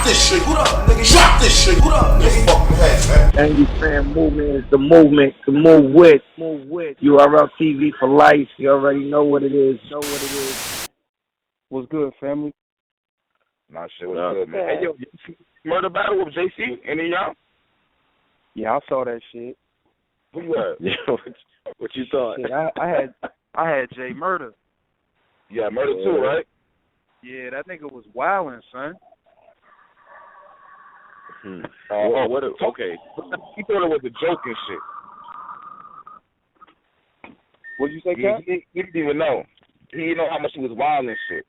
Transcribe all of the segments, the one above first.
Drop this shit. What up, nigga? Drop this shit. What up, nigga? Fucking head, man. Angryfan movement is the movement to move with. URL TV for life. You already know what it is. What's good, family? Nah, shit was good, man. Hey, yo, murder battle with JC? Any of y'all? Yeah, I saw that shit. Who you had? What you thought? Shit, I had Jay Murder. Yeah, Murder too, right? Yeah, that nigga was wildin', son. Okay. He thought it was a joke and shit. What'd you say, Cap? He didn't even know. He didn't know how much he was wild and shit.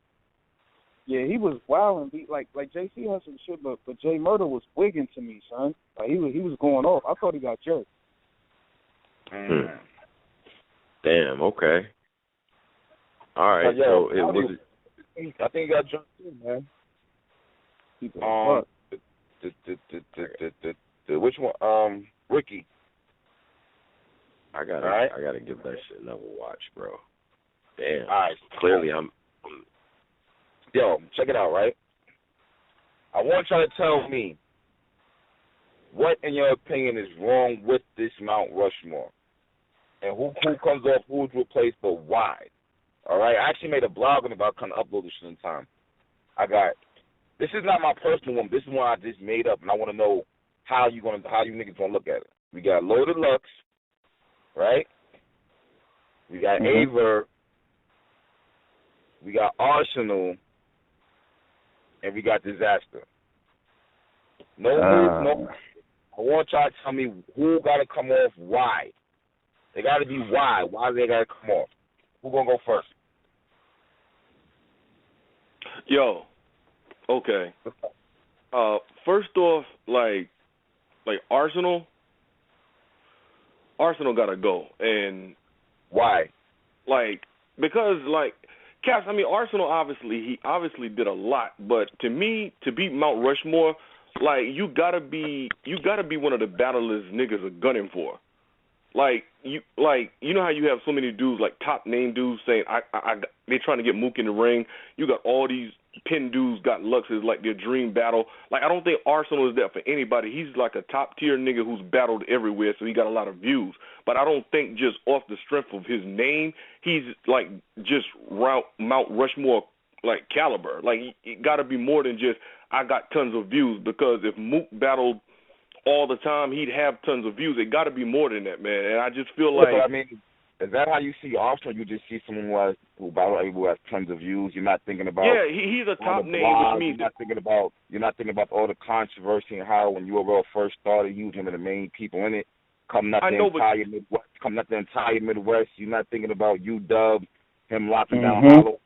Yeah, he was wildin'. Like JC had some shit, but Jay Murder was wigging to me, son. Like he was going off. I thought he got jerked. Damn. Okay. All right. So it was. I think he got jerked too, man. Which one? Ricky. I gotta give that shit another watch, bro. Damn. All right. Clearly, Yo, check it out, right? I want y'all to tell me what, in your opinion, is wrong with this Mount Rushmore, and who comes off, who's replaced, but why? All right. I actually made a blog on it, but I couldn't upload this shit in time. This is not my personal one. This is one I just made up, and I want to know how you niggas gonna look at it. We got Low Deluxe, right? We got Verb. We got Arsonal, and we got Dizaster. No. I want y'all to tell me who got to come off. Why? They got to be why. Why do they got to come off? Who gonna go first? Yo. Okay. First off, like Arsonal gotta go, and why? Because Cass, I mean, Arsonal obviously did a lot, but to me, to beat Mount Rushmore, you gotta be one of the battlers niggas are gunning for. You know how you have so many dudes, top name dudes saying they trying to get Mook in the ring. You got all these pin dudes got Luxes their dream battle. I don't think Arsonal is that for anybody. He's a top tier nigga who's battled everywhere, so he got a lot of views. But I don't think just off the strength of his name, he's just Mount Rushmore caliber. It got to be more than just I got tons of views, because if Mook battled all the time, he'd have tons of views. It got to be more than that, man. And I just feel like. I mean, is that how you see Arsonal? You just see someone who has tons of views. You're not thinking about. Yeah, he's a top name, which means you're not thinking about all the controversy and how when URL first started, you was one of the main people in it. Coming up the entire Midwest. You're not thinking about UW, him locking down Hollow.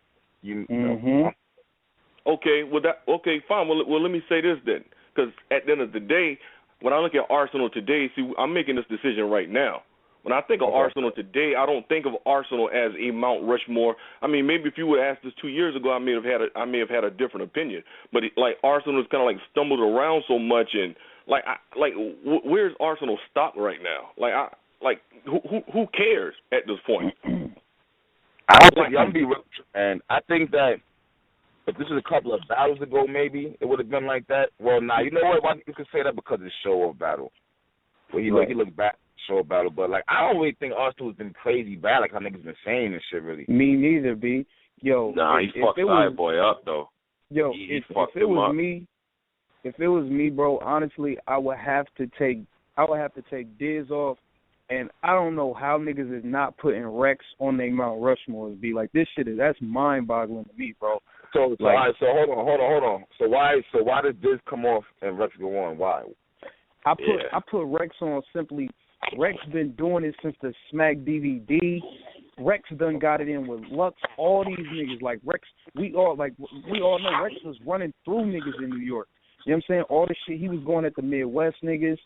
Okay, fine. Well, let me say this then, because at the end of the day, when I look at Arsonal today, see, I'm making this decision right now. When I think of Arsonal today, I don't think of Arsonal as a Mount Rushmore. I mean, maybe if you would ask this 2 years ago, I may have had a different opinion. But Arsonal is kind of stumbled around so much, and where's Arsonal's stock right now? Who cares at this point? I'm gonna be real, and I think that if this was a couple of battles ago, maybe it would have been like that. Well, now you know what? Why you could say that because it's show of battle. Well, he look back. Show battle, but I don't really think Arsonal has been crazy bad how niggas been saying this shit really. Me neither, B. Yo, he fucked Sideboy up though. Yo, if it was me, bro, honestly, I would have to take Diz off, and I don't know how niggas is not putting Rex on their Mount Rushmores. Be this shit that's mind boggling to me, bro. So hold on. So why does Diz come off and Rex go on? Why? I put Rex on simply. Rex been doing it since the Smack DVD. Rex done got it in with Lux. All these niggas Rex. We all know Rex was running through niggas in New York. You know what I'm saying? All the shit he was going at the Midwest niggas.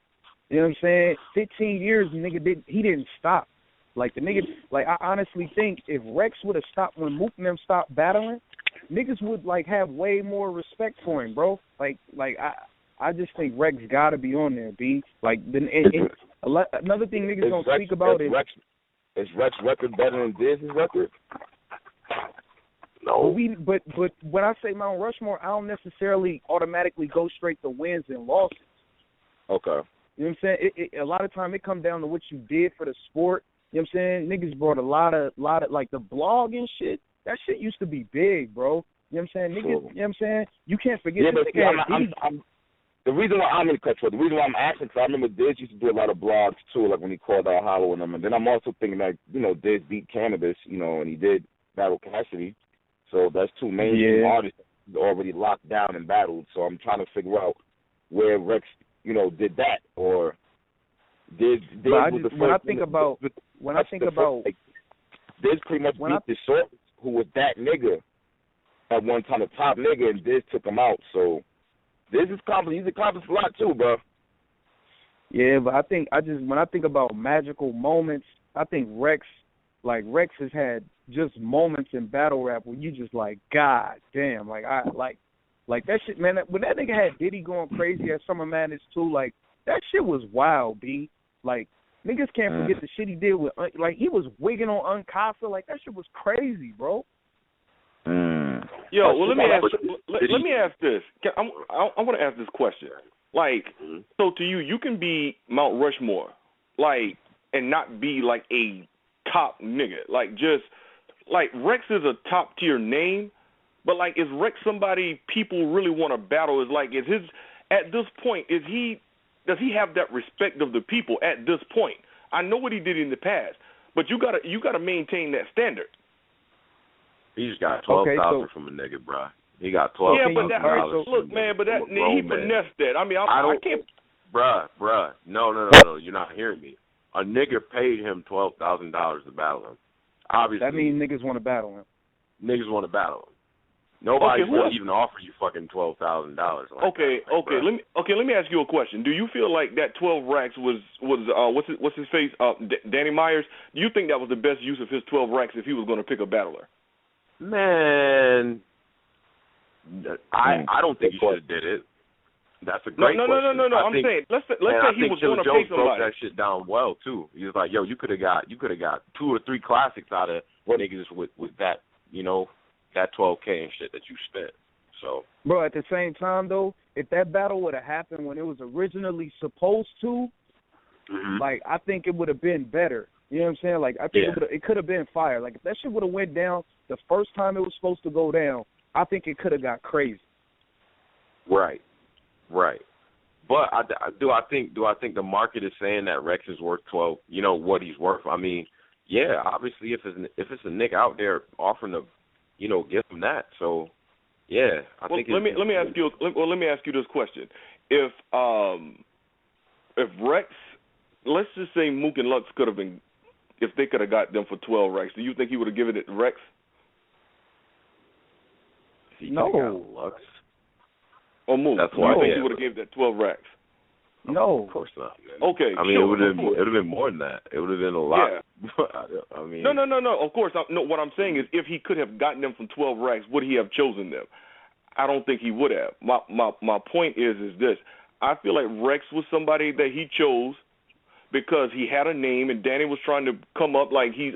You know what I'm saying? 15 years, nigga he didn't stop. The nigga, I honestly think if Rex would have stopped when Mook and them stopped battling, niggas would have way more respect for him, bro. I just think Rex gotta be on there, B. Another thing niggas don't speak about is Rex record better than Diz's record? No. But when I say Mount Rushmore, I don't necessarily automatically go straight to wins and losses. Okay. You know what I'm saying? A lot of time it comes down to what you did for the sport. You know what I'm saying? Niggas brought a lot of like the blog and shit. That shit used to be big, bro. You know what I'm saying? Niggas, you know what I'm saying? You can't forget this nigga. The reason why I'm in the cut short, the reason why I'm asking, because I remember Diz used to do a lot of blogs too, like when he called out Hollow and them. And then I'm also thinking that, you know, Diz beat Cannabis, you know, and he did battle Cassidy. So that's two mainstream artists already locked down and battled. So I'm trying to figure out where Rex, you know, did that, or did Diz was the first. When I think about Diz pretty much beat the short, who was that nigga at one time, the top nigga, and Diz took him out. So Diz is accomplished. He's accomplished a lot too, bro. Yeah, but when I think about magical moments, I think Rex has had just moments in battle rap where you just like, God damn, like that shit, man. When that nigga had Diddy going crazy at Summer Madness too, like that shit was wild, B. Like niggas can't forget the shit he did with, like he was wigging on Uncasa, like that shit was crazy, bro. Yo, well, let me ask this. I want to ask this question. Like, so to you can be Mount Rushmore, like, and not be like a top nigga. Like, just like Rex is a top tier name, but like, is Rex somebody people really want to battle? Is like, at this point, does he have that respect of the people at this point? I know what he did in the past, but you gotta maintain that standard. He just got $12,000 from a nigga, bro. He got $12,000. Yeah, but that look, man, but that he finessed that. I mean, I can't. Bruh. No. You're not hearing me. A nigga paid him $12,000 to battle him. Obviously, that means niggas want to battle him. Niggas want to battle him. Nobody's going to even offer you fucking $12,000. Okay. Let me ask you a question. Do you feel like that 12 racks was what's his face? Danny Myers. Do you think that was the best use of his 12 racks if he was going to pick a battler? Man, I don't think he should have did it. That's a great question. No. I'm saying let's say he was going to pay somebody. Broke that shit down well too. He was like, yo, you could have got 2 or 3 classics out of niggas with that, you know, that $12K and shit that you spent. So, bro, at the same time though, if that battle would have happened when it was originally supposed to, like I think it would have been better. You know what I'm saying? Like I think it could have been fire. Like if that shit would have went down the first time it was supposed to go down, I think it could have got crazy. Right. But do I think the market is saying that Rex is worth 12? You know what he's worth. I mean, yeah, obviously if it's a nigga out there offering to, you know, give him that. So yeah, I think. Let me ask you this question: If Rex, let's just say Mook and Lux could have been, if they could have got them for 12 racks, do you think he would have given it to Rex? No. Lux. Or Mook? That's why. You think he would have given that 12 racks? No, of course not. Man. Okay, I mean, it would have been more than that. It would have been a lot. Yeah. I mean, no. Of course, what I'm saying is, if he could have gotten them from 12 racks, would he have chosen them? I don't think he would have. My point is this: I feel like Rex was somebody that he chose because he had a name, and Danny was trying to come up like he's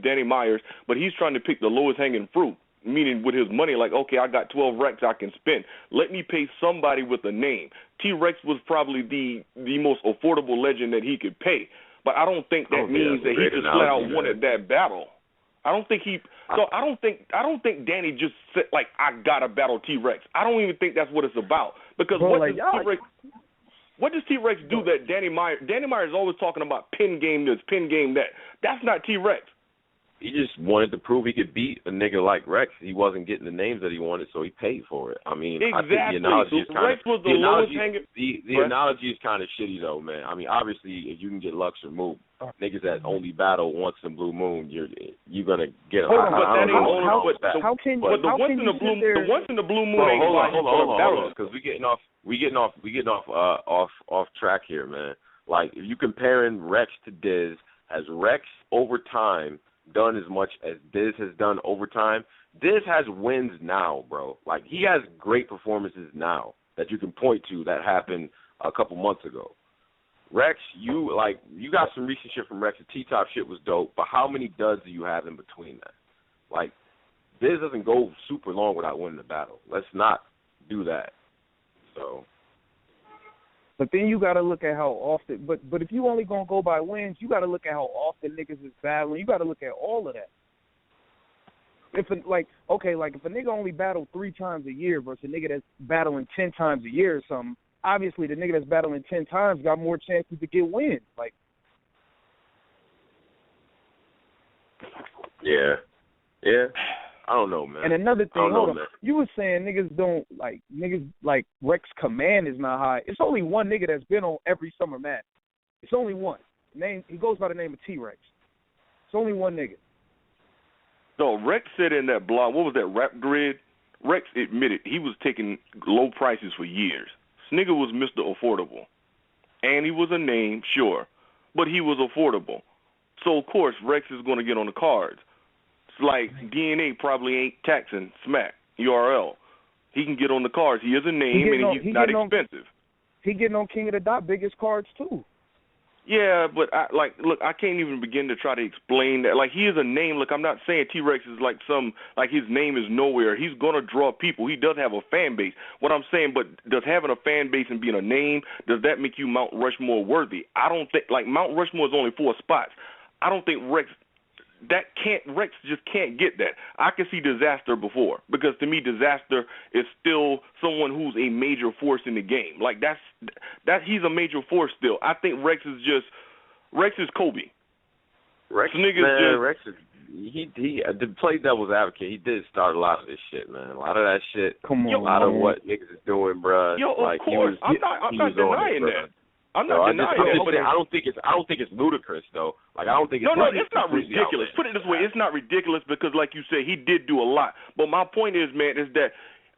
Danny Myers, but he's trying to pick the lowest hanging fruit. Meaning with his money, like, okay, I got 12 racks I can spend. Let me pay somebody with a name. T-Rex was probably the most affordable legend that he could pay. But I don't think that means that he just flat out wanted that battle. I don't think Danny just said, like, I gotta battle T-Rex. I don't even think that's what it's about. Because what does T-Rex do that Danny Myers is always talking about pin game this, pin game that. That's not T-Rex. He just wanted to prove he could beat a nigga like Rex. He wasn't getting the names that he wanted, so he paid for it. I mean, exactly. I think the analogy is kind Rex was the lowest hanging. The analogy is kind of shitty though, man. I mean, obviously, if you can get Lux or Mook, niggas that only battle once in Blue Moon, you're gonna get. The once in the Blue Moon ain't hold on, because we getting off track here, man. Like if you comparing Rex to Diz, has Rex over time done as much as Diz has done over time? Diz has wins now, bro. Like he has great performances now that you can point to that happened a couple months ago. Rex, you got some recent shit from Rex. The T-Top shit was dope, but how many duds do you have in between that? Like Diz doesn't go super long without winning the battle. Let's not do that. So. But then you got to look at how often. But if you only gonna go by wins, you got to look at how often niggas is battling. You got to look at all of that. If if a nigga only battled 3 times a year versus a nigga that's battling 10 times a year or something, obviously the nigga that's battling 10 times got more chances to get wins. Like. Yeah. I don't know, man. And another thing, hold on. You were saying niggas like Rex command is not high. It's only one nigga that's been on every Summer Madness. It's only one. He goes by the name of T-Rex. It's only one nigga. So Rex said in that blog, what was that, Rap Grid? Rex admitted he was taking low prices for years. This nigga was Mr. Affordable. And he was a name, sure, but he was affordable. So, of course, Rex is going to get on the cards. It's like DNA probably ain't taxing Smack, URL. He can get on the cards. He is a name, and he's not expensive. He getting on King of the Dot biggest cards, too. Yeah, but, look, I can't even begin to try to explain that. Like, he is a name. Look, I'm not saying T-Rex is like his name is nowhere. He's going to draw people. He does have a fan base. What I'm saying, but does having a fan base and being a name, does that make you Mount Rushmore worthy? I don't think, Mount Rushmore is only 4 spots. I don't think Rex just can't get that. I can see Dizaster before, because to me Dizaster is still someone who's a major force in the game. Like that he's a major force still. I think Rex is Kobe. Rex is he to play devil's advocate, he did start a lot of this shit, man. A lot of that shit. Come on, a lot of what niggas is doing, bruh. Yo, of course. I'm not denying that. I'm not denying that, but I don't think it's ludicrous though. Like I don't think it's it's not ridiculous. Put it this way, it's not ridiculous because, like you said, he did do a lot. But my point is, man, is that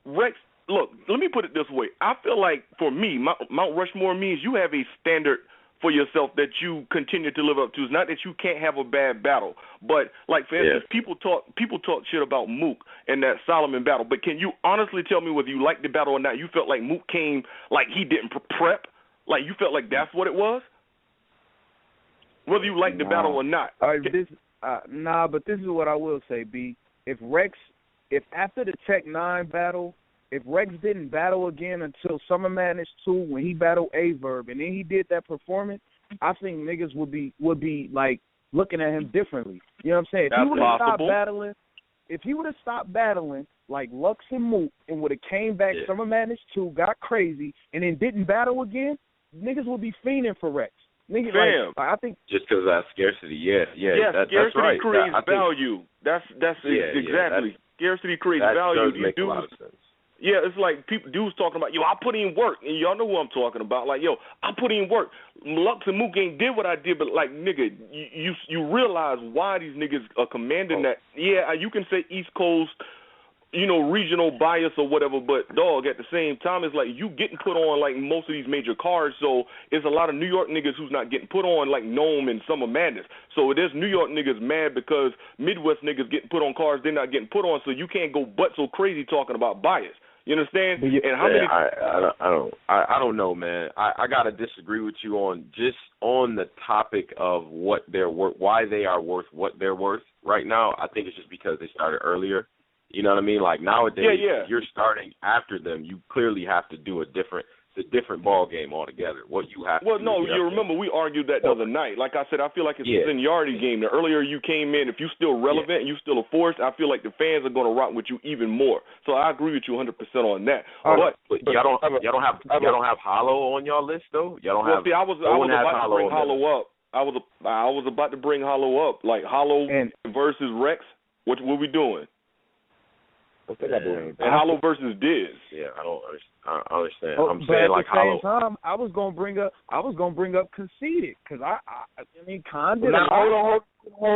Rex. Look, let me put it this way. I feel like for me, Mount Rushmore means you have a standard for yourself that you continue to live up to. It's not that you can't have a bad battle, but like for instance, people talk shit about Mook and that Solomon battle. But can you honestly tell me whether you liked the battle or not? You felt like Mook came like he didn't prep. Like, you felt like that's what it was? Whether you like the battle or not. But this is what I will say, B. If after the Tech 9 battle, if Rex didn't battle again until Summer Madness 2 when he battled Verb and then he did that performance, I think niggas would be like looking at him differently. You know what I'm saying? If he would have stopped battling like Lux and Mook and would have came back Summer Madness 2, got crazy, and then didn't battle again, niggas will be fiending for Rex. Niggas, I think just because of that scarcity, scarcity that's right. creates value. That's exactly. Scarcity creates value. That does make a lot of sense. Yeah, it's like dudes talking about, yo, I put in work, and y'all know who I'm talking about. Like, yo, I put in work. Lux and Mook ain't did what I did, but like, nigga, you realize why these niggas are commanding that. Yeah, you can say East Coast, regional bias or whatever, but dog, at the same time, it's like you getting put on like most of these major cards, so it's a lot of New York niggas who's not getting put on like Gnome and Summer Madness. So there's New York niggas mad because Midwest niggas getting put on cards, they're not getting put on, so you can't go butt so crazy talking about bias. You understand? And how many? I don't know, man. I gotta disagree with you on the topic of what they're worth, why they are worth what they're worth right now. I think it's just because they started earlier. You know what I mean? Like nowadays, if you're starting after them, you clearly have to do a different ball game altogether. What you have to do. Well, no, you remember we argued that the other night. Like I said, I feel like it's a seniority game. The earlier you came in, if you're still relevant and you're still a force, I feel like the fans are going to rock with you even more. So I agree with you 100% on that. But y'all don't have Hollow on y'all list though. Y'all don't have. See, I was about to bring Hollow up. I was about to bring Hollow up, like Hollow versus Rex. What we doing? And Hollow versus Diz. Yeah, I understand. I'm saying like Hollow. At the same time, I was gonna bring up Conceited because I mean, kind of. Now hold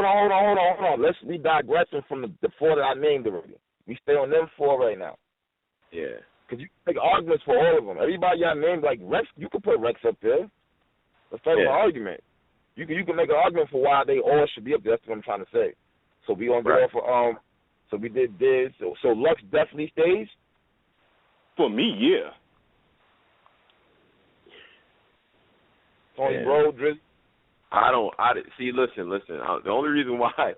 on. Let's be digressing from the 4 that I named already. We stay on them 4 right now. Yeah. Because you can make arguments for all of them. Everybody y'all named like Rex, you can put Rex up there. Let's start with an argument. You can make an argument for why they all should be up there. That's what I'm trying to say. So we gonna go for So we did this. So Lux definitely stays? For me, yeah. Tony Bro, Drizzy? See, listen. The only reason why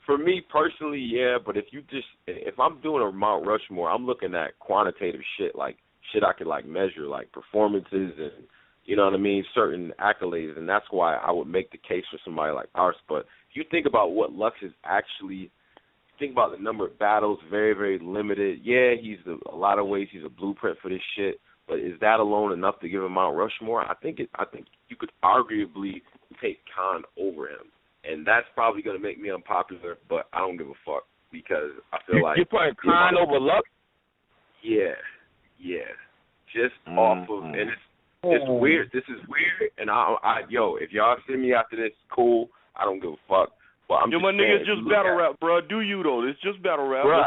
For me personally, yeah, but if I'm doing a Mount Rushmore, I'm looking at quantitative shit, like shit I could like measure, like performances and, you know what I mean, certain accolades, and that's why I would make the case for somebody like Ars. But if you think about what Lux is actually, think about the number of battles, very, very limited. Yeah, a lot of ways he's a blueprint for this shit, but is that alone enough to give him Mount Rushmore? I think you could arguably take Khan over him. And that's probably going to make me unpopular, but I don't give a fuck because I feel like... You're putting Khan over Lux? Yeah. Just off of... And it's weird. This is weird. And yo, if y'all see me after this, cool. I don't give a fuck. But I'm my nigga, it's just battle rap, bro. Do you, though? It's just battle rap. Bro,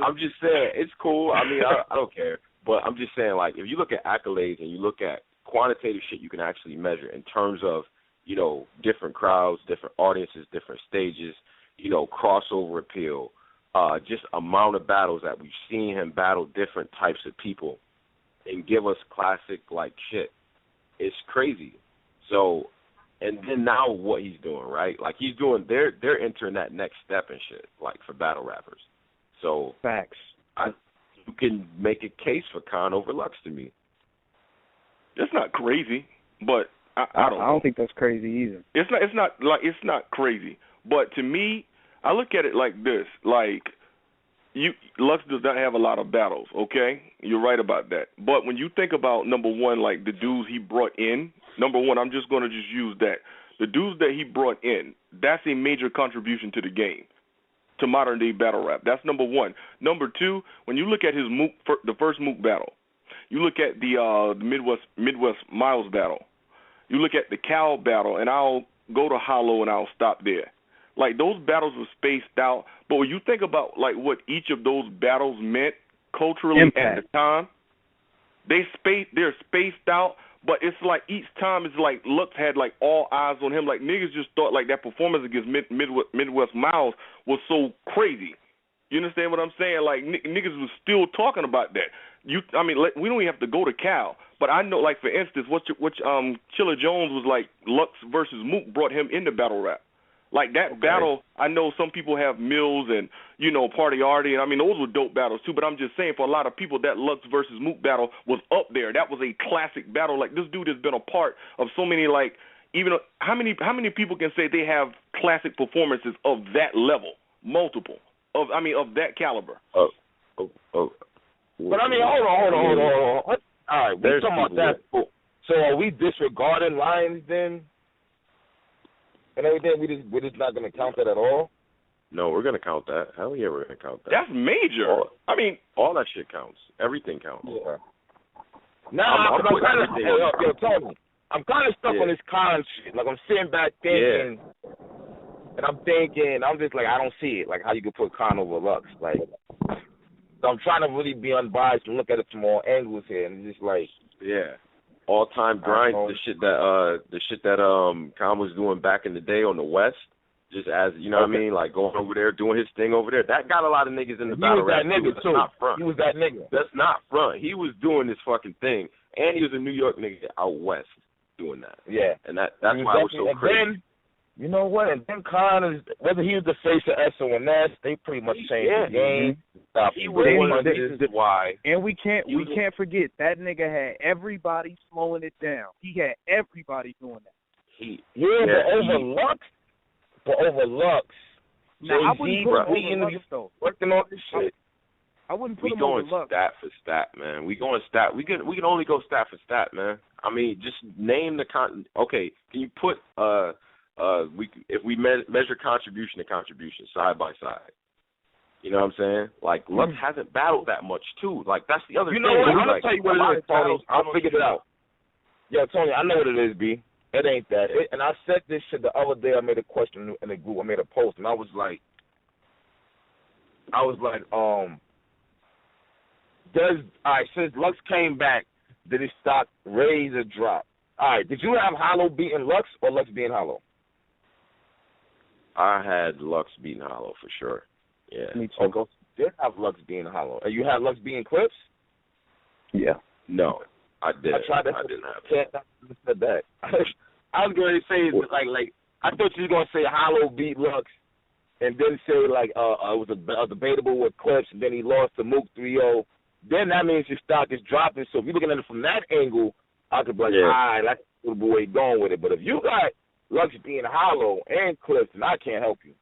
I'm just saying, it's cool. I mean, I don't care. But I'm just saying, like, if you look at accolades and you look at quantitative shit you can actually measure in terms of, you know, different crowds, different audiences, different stages, you know, crossover appeal, just amount of battles that we've seen him battle different types of people and give us classic, like, shit. It's crazy. So, and then now what he's doing, right? Like, he's doing, they're entering that next step and shit, like, for battle rappers. So, facts. You can make a case for Khan over Lux to me. That's not crazy, but... I don't think that's crazy either. It's not crazy. But to me, I look at it like this. Like, Lux does not have a lot of battles, okay? You're right about that. But when you think about, number one, like the dudes he brought in, number one, I'm just going to just use that. The dudes that he brought in, that's a major contribution to the game, to modern-day battle rap. That's number one. Number two, when you look at his the first Mook battle, you look at the Midwest Miles battle, you look at the Cal battle, and I'll go to Hollow and I'll stop there. Like, those battles were spaced out, but when you think about, like, what each of those battles meant culturally at the time, they're spaced out, but it's like each time it's like Lux had, like, all eyes on him. Like, niggas just thought, like, that performance against Midwest Miles was so crazy. You understand what I'm saying? Like, niggas was still talking about that. We don't even have to go to Cal, but I know, like, for instance, which Chilla Jones was like, Lux versus Mook brought him into battle rap. Like, that battle, I know some people have Mills and, you know, Party Artie, and I mean, those were dope battles too, but I'm just saying, for a lot of people, that Lux versus Mook battle was up there. That was a classic battle. Like, this dude has been a part of so many, like, even, how many people can say they have classic performances of that level? Multiple. Of that caliber. But I mean, hold on. All right, we're talking about that. So are we disregarding Lions then? And everything, we're just not going to count that at all? No, we're going to count that. Hell yeah, we're going to count that. That's major. All that shit counts. Everything counts. Yeah. Now, Tony, I'm kind of stuck on this con shit. Like, I'm sitting back thinking, and I'm just like, I don't see it. Like, how you could put Con over Lux. Like, so I'm trying to really be unbiased and look at it from all angles here, and it's just like, all-time grind. The shit that Con was doing back in the day on the West, just as, you know what I mean, like going over there, doing his thing over there. That got a lot of niggas in the battle rap. He was that nigga, too. Not front. He was that nigga. That's not front. He was doing this fucking thing, and he was a New York nigga out West doing that. Yeah. And that's why it was so crazy. Then, you know what? And then Con is, whether he was the face of SONS, they pretty much changed the game. He was one. This is why. And we can't forget that nigga had everybody slowing it down. He had everybody doing that. But over Lux. Now, I wouldn't put him over Lux, though. Working on this shit. I wouldn't put him over Lux. We going stat for stat, man. We going stat. We can only go stat for stat, man. I mean, just name the Okay, can you put if we measure contribution to contribution side by side? You know what I'm saying? Like, Lux hasn't battled that much, too. Like, that's the other thing. You know what? I'm going to tell you what it is, Tony. I'll figure it out. Yeah, Tony, I know what it is, B. It ain't that. And I said this shit the other day. I made a question in the group. I made a post, and I was like, since Lux came back, did his stock raise or drop? All right, did you have Hollow beating Lux or Lux beating Hollow? I had Lux beating Hollow for sure. Yeah. Me too. Oh, did have Lux beating Hollow. And you had Lux beating Clips? Yeah. No, I did. I tried that. I didn't have I said that. I was going to say, like, I thought you were going to say Hollow beat Lux and then say like it was a debatable with Clips, and then he lost to Mook 3-0, then that means your stock is dropping. So if you're looking at it from that angle, I could be like, all right, that's the way going with it. But if you got Lux being hollow and Clips, then I can't help you.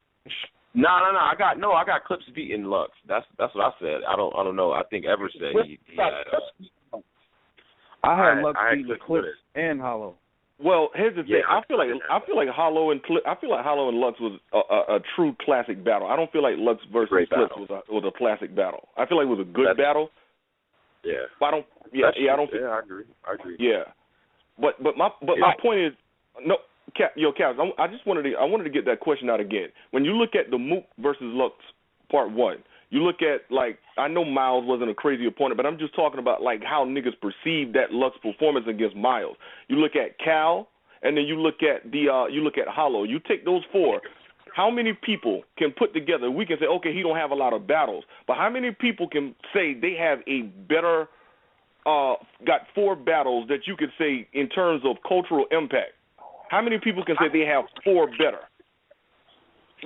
No. I got Clips beating Lux. That's what I said. I don't know. I think Ever said he had. I had Lux beating Clips and Hollow. Well, here's the thing. I feel like Hollow and Lux was a true classic battle. I don't feel like Lux versus Clips was a classic battle. I feel like it was a good battle. Yeah. But I don't. I don't. Yeah, I agree. Yeah. But my point is, no, Caps. I wanted to get that question out again. When you look at the Mook versus Lux part 1, you look at, like, I know Miles wasn't a crazy opponent, but I'm just talking about, like, how niggas perceive that Lux performance against Miles. You look at Cal, and then you look at Hollow. You take those 4. How many people can put together? We can say, okay, he don't have a lot of battles, but how many people can say they have a better got 4 battles that you could say in terms of cultural impact? How many people can say they have 4 better?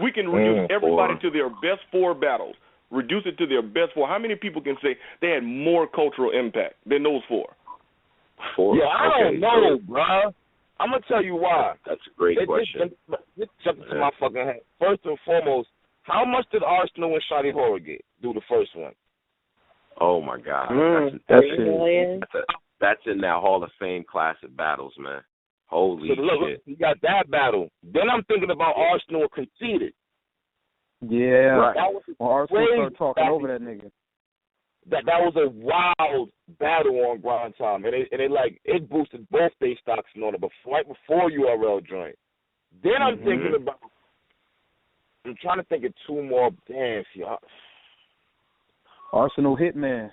We can reduce everybody to their best 4 battles. Reduce it to their best 4. How many people can say they had more cultural impact than those 4? 4. Yeah, I don't know, bro. I'm gonna tell you why. That's a great question. Let's jump into my fucking head. First and foremost, how much did Arsonal and Shotty Horror get? Do the first one. Oh my God, that's in that Hall of Fame classic battles, man. Holy shit! You got that battle. Then I'm thinking about Arsonal conceded. Yeah, right. Arsonal started talking over that nigga. That was a wild battle on Grind Time, and it boosted both their stocks and all, but right before URL joined. Then I'm thinking about. I'm trying to think of 2 more. Damn, y'all. Arsonal Hitman.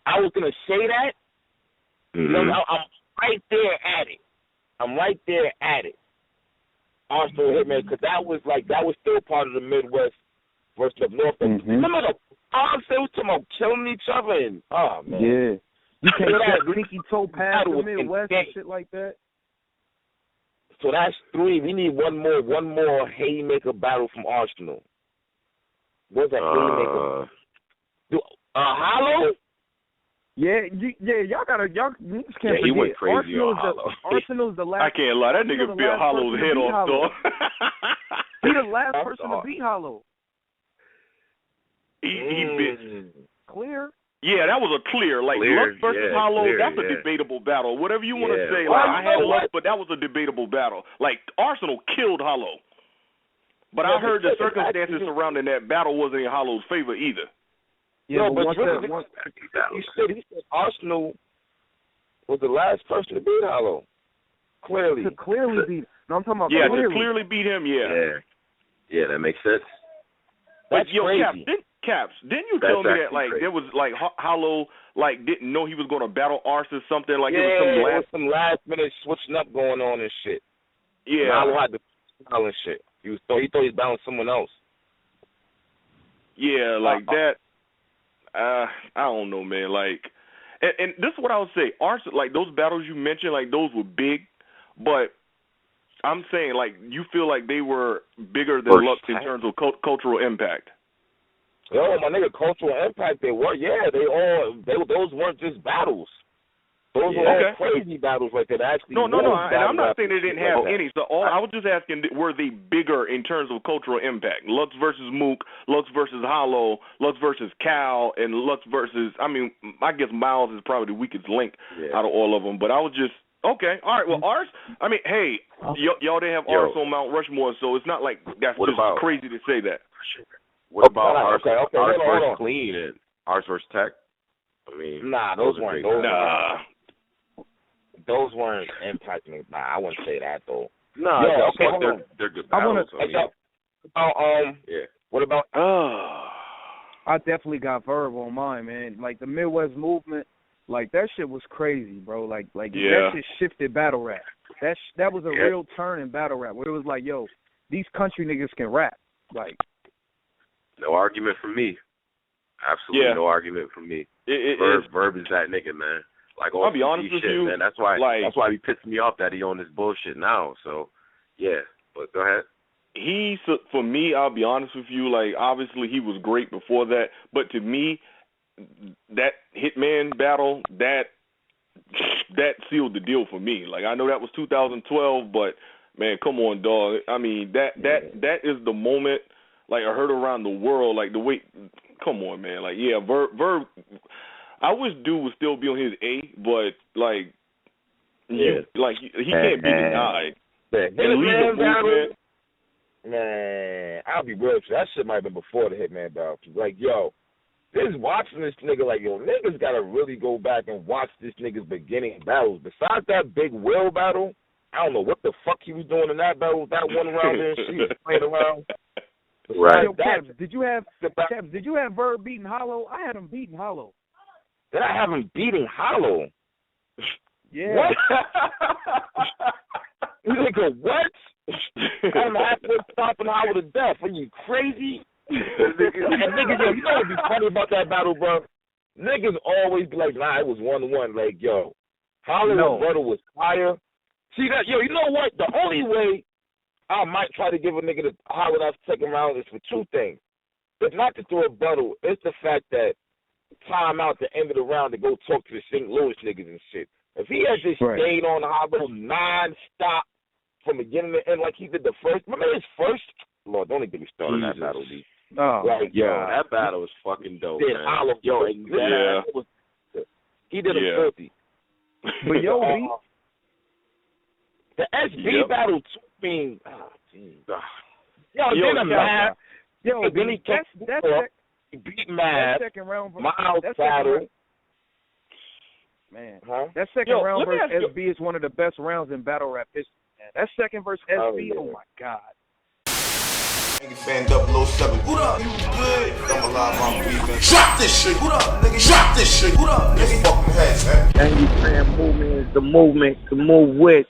I was gonna say that. You know, I'm right there at it. Arsonal Hitman, because that was still part of the Midwest versus the North. Remember the arms they was talking about killing each other and man. Yeah. You can't get sneaky toe past the Midwest and shit like that. So that's 3. We need one more haymaker battle from Arsonal. What's that haymaker? Hollow? Yeah, y'all niggas can't forget. He went crazy on Hollow. Arsenal's the last. I can't lie, that nigga bit Hollow's head off, dog. He the last person to beat Hollow. He bit clear. Yeah, that was a clear. Like Lux versus Hollow, that's a debatable battle. Whatever you want to say. Like I had Lux, but that was a debatable battle. Like Arsonal killed Hollow, but I heard the circumstances surrounding that battle wasn't in Hollow's favor either. Yeah, but he said Arsonal was the last person to beat Hollow. Clearly beat. No, I'm talking about clearly beat him. Yeah, that makes sense. That's crazy. Caps, didn't you tell me that like crazy. there was like Hollow like didn't know he was going to battle Ars or something? Like there was some last minute switching up going on and shit. Yeah, Hollow had to battle and shit. He thought he was battling someone else. Yeah, like that. I don't know, man. Like, and this is what I would say. Ars, like those battles you mentioned, like those were big, but I'm saying like you feel like they were bigger than Lux in terms of cultural impact. Yo, my nigga, cultural impact, they were, those weren't just battles. Those were all crazy battles right there. No, and I'm not saying they didn't have any. So I was just asking, were they bigger in terms of cultural impact? Lux versus Mook, Lux versus Hollow, Lux versus Cal, and Lux versus, I guess Miles is probably the weakest link out of all of them. But I was just, okay, all right, well, Ars, hey, y'all didn't have Ars on Mount Rushmore, so it's not like that's crazy to say that. What about Ars versus Clean and Ars versus Tech? Nah, those weren't. Those weren't impacting. Nah, I wouldn't say that though. No, they're good battles. What about? I definitely got Verb on mine, man. Like the Midwest movement, like that shit was crazy, bro. Like that shit shifted battle rap. That was a real turn in battle rap where it was like, yo, these country niggas can rap. Like, no argument from me. Absolutely no argument from me. Verb is that nigga, man. Like all I'll be honest with you, man. That's why he pissed me off that he on this bullshit now. So, yeah. But go ahead. for me, I'll be honest with you, like, obviously he was great before that, but to me, that Hitman battle, that sealed the deal for me. Like, I know that was 2012, but man, come on, dog. I mean, that is the moment, like, I heard around the world, like, the way, come on, man. Like, yeah, Verb, I wish dude would still be on his A, but, like, he can't be denied. And lead the movement. Man, I'll be real with you. That shit might have been before the Hitman battle. Like, yo, just watching this nigga, like, yo, niggas gotta really go back and watch this nigga's beginning battles. Besides that Big Will battle, I don't know what the fuck he was doing in that battle, that one round there, she was playing around. Right. Yo, Kevs, did you have Verb beating Hollow? I had him beating Hollow. Did I have him beating Hollow? Yeah. What? Nigga, what? I'm halfway stopping Hollow to death. Are you crazy? And niggas, yo, you know what'd be funny about that battle, bro? Niggas always be like, nah, it was 1-1. Like, yo, Hollow and brother was fire. See that, yo, you know what? The only way I might try to give a nigga the Hollow that second round is for two things. It's not to throw a battle. It's the fact that time out the end of the round to go talk to the St. Louis niggas and shit. If he had just stayed on the Hollow non-stop from beginning to end like he did the first, remember his first? Lord, don't even get me started on that battle, D. Oh, like, yo, that battle was fucking dope, man. Hollow, yo, he did a filthy. But yo, the SB battle too, being, then a Mav. Yo, then he beat Mav. That second round, Miles battle. Man, that second round versus SB is one of the best rounds in battle rap history. Man. That second versus SB, oh my God. Angryfans 007. What up? You good? I'm alive, I'm breathing. Drop this shit. What up, nigga? Drop this shit. What up, nigga? Fucking heads, man. Angryfan movement is the movement to move with.